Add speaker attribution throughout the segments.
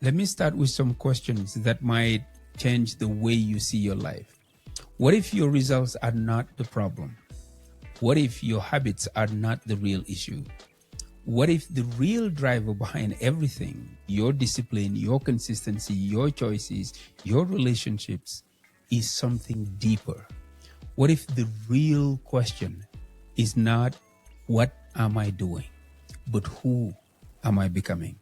Speaker 1: Let me start with some questions that might change the way you see your life. What if your results are not the problem? What if your habits are not the real issue? What if the real driver behind everything, your discipline, your consistency, your choices, your relationships, is something deeper? What if the real question is not what am I doing, but who am I becoming?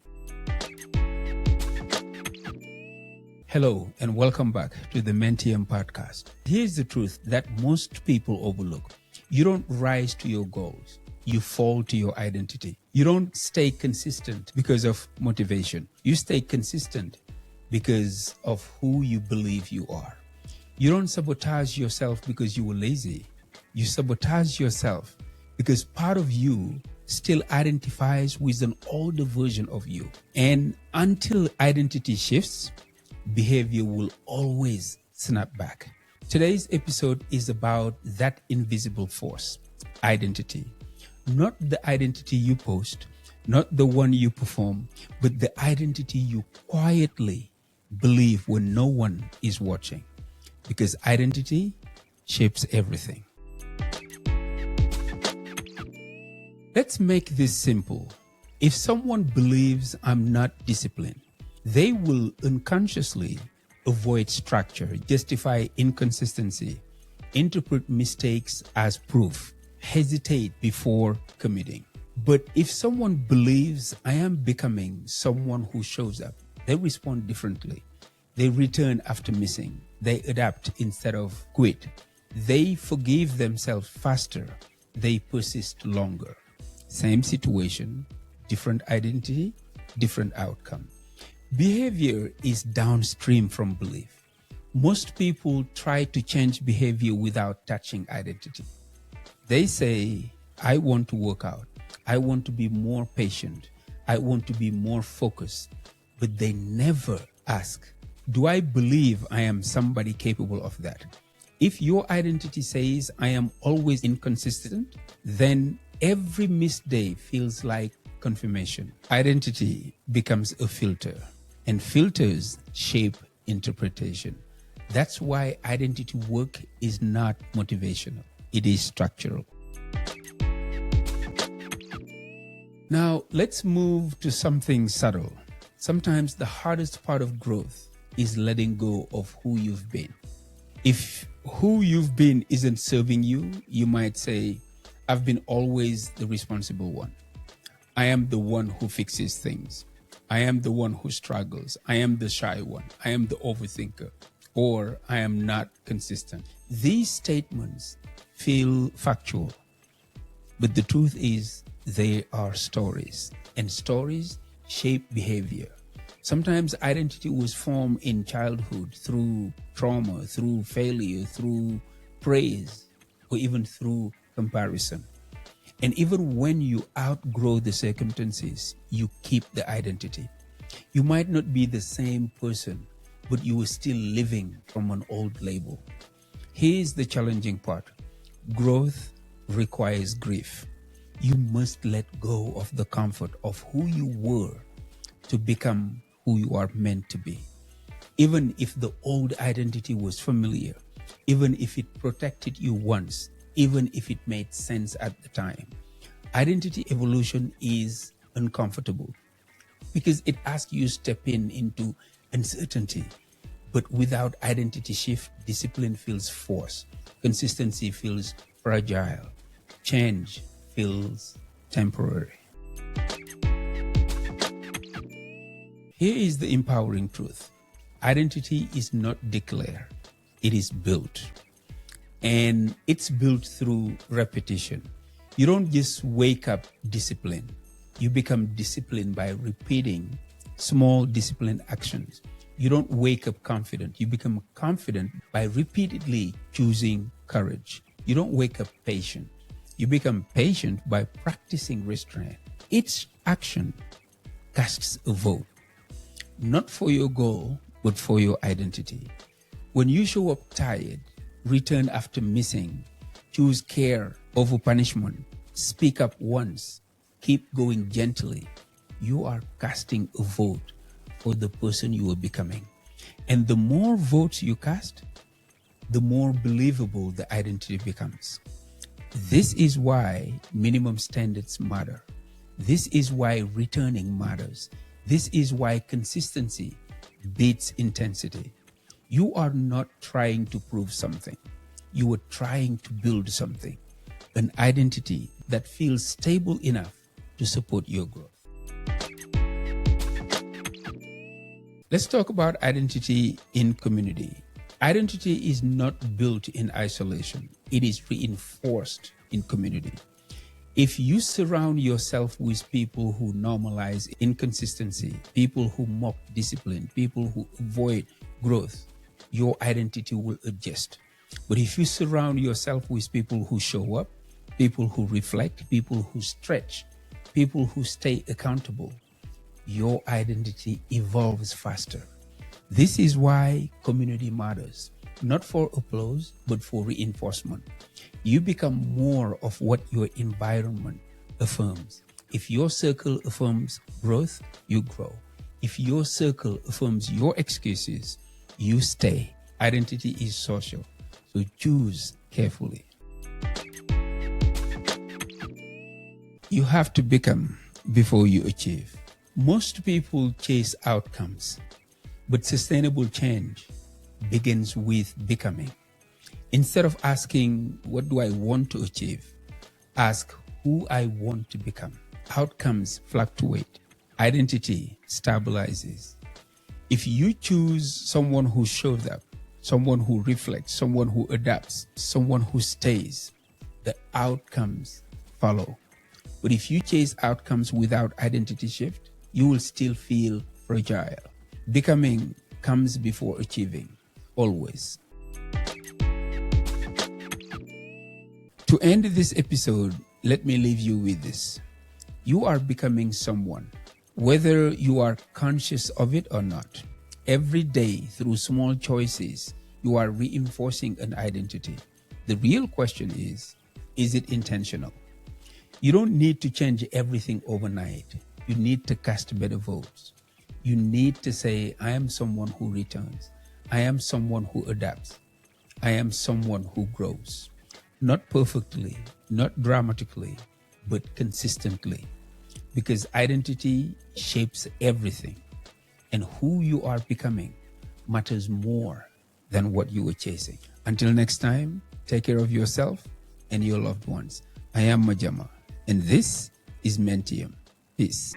Speaker 1: Hello and welcome back to the Mentium Podcast. Here's the truth that most people overlook. You don't rise to your goals. You fall to your identity. You don't stay consistent because of motivation. You stay consistent because of who you believe you are. You don't sabotage yourself because you were lazy. You sabotage yourself because part of you still identifies with an older version of you. And until identity shifts, behavior will always snap back. Today's episode is about that invisible force, identity. Not the identity you post, not the one you perform, but the identity you quietly believe when no one is watching. Because identity shapes everything. Let's make this simple. If someone believes I'm not disciplined, they will unconsciously avoid structure, justify inconsistency, interpret mistakes as proof, hesitate before committing. But if someone believes I am becoming someone who shows up, they respond differently. They return after missing. They adapt instead of quit. They forgive themselves faster. They persist longer. Same situation, different identity, different outcome. Behavior is downstream from belief. Most people try to change behavior without touching identity. They say, I want to work out. I want to be more patient. I want to be more focused. But they never ask, do I believe I am somebody capable of that? If your identity says I am always inconsistent, then every missed day feels like confirmation. Identity becomes a filter, and filters shape interpretation. That's why identity work is not motivational. It is structural. Now, let's move to something subtle. Sometimes the hardest part of growth is letting go of who you've been. If who you've been isn't serving you, you might say, I've been always the responsible one. I am the one who fixes things. I am the one who struggles. I am the shy one. I am the overthinker. Or I am not consistent. These statements feel factual, but the truth is they are stories, and stories shape behavior. Sometimes identity was formed in childhood through trauma, through failure, through praise, or even through comparison. And even when you outgrow the circumstances, you keep the identity. You might not be the same person, but you are still living from an old label. Here's the challenging part. Growth requires grief. You must let go of the comfort of who you were to become who you are meant to be. Even if the old identity was familiar, even if it protected you once, even if it made sense at the time. Identity evolution is uncomfortable because it asks you to step into uncertainty. But without identity shift, discipline feels forced. Consistency feels fragile. Change feels temporary. Here is the empowering truth. Identity is not declared. It is built. And it's built through repetition. You don't just wake up disciplined. You become disciplined by repeating small disciplined actions. You don't wake up confident. You become confident by repeatedly choosing courage. You don't wake up patient. You become patient by practicing restraint. Each action casts a vote, not for your goal, but for your identity. When you show up tired, return after missing, choose care over punishment, speak up once, keep going gently, you are casting a vote for the person you are becoming. And the more votes you cast, the more believable the identity becomes. This is why minimum standards matter. This is why returning matters. This is why consistency beats intensity. You are not trying to prove something. You are trying to build something, an identity that feels stable enough to support your growth. Let's talk about identity in community. Identity is not built in isolation. It is reinforced in community. If you surround yourself with people who normalize inconsistency, people who mock discipline, people who avoid growth, your identity will adjust. But if you surround yourself with people who show up, people who reflect, people who stretch, people who stay accountable, your identity evolves faster. This is why community matters, not for applause, but for reinforcement. You become more of what your environment affirms. If your circle affirms growth, you grow. If your circle affirms your excuses, you stay. Identity is social, so choose carefully. You have to become before you achieve. Most people chase outcomes, but sustainable change begins with becoming. Instead of asking, what do I want to achieve? Ask who I want to become. Outcomes fluctuate. Identity stabilizes. If you choose someone who shows up, someone who reflects, someone who adapts, someone who stays, the outcomes follow. But if you chase outcomes without identity shift, you will still feel fragile. Becoming comes before achieving, always. To end this episode, let me leave you with this. You are becoming someone, whether you are conscious of it or not. Every day, through small choices, you are reinforcing an identity. The real question is it intentional? You don't need to change everything overnight. You need to cast better votes. You need to say, I am someone who returns. I am someone who adapts. I am someone who grows. Not perfectly, not dramatically, but consistently. Because identity shapes everything. And who you are becoming matters more than what you were chasing. Until next time, take care of yourself and your loved ones. I am Madiama, and this is Mentium. Peace.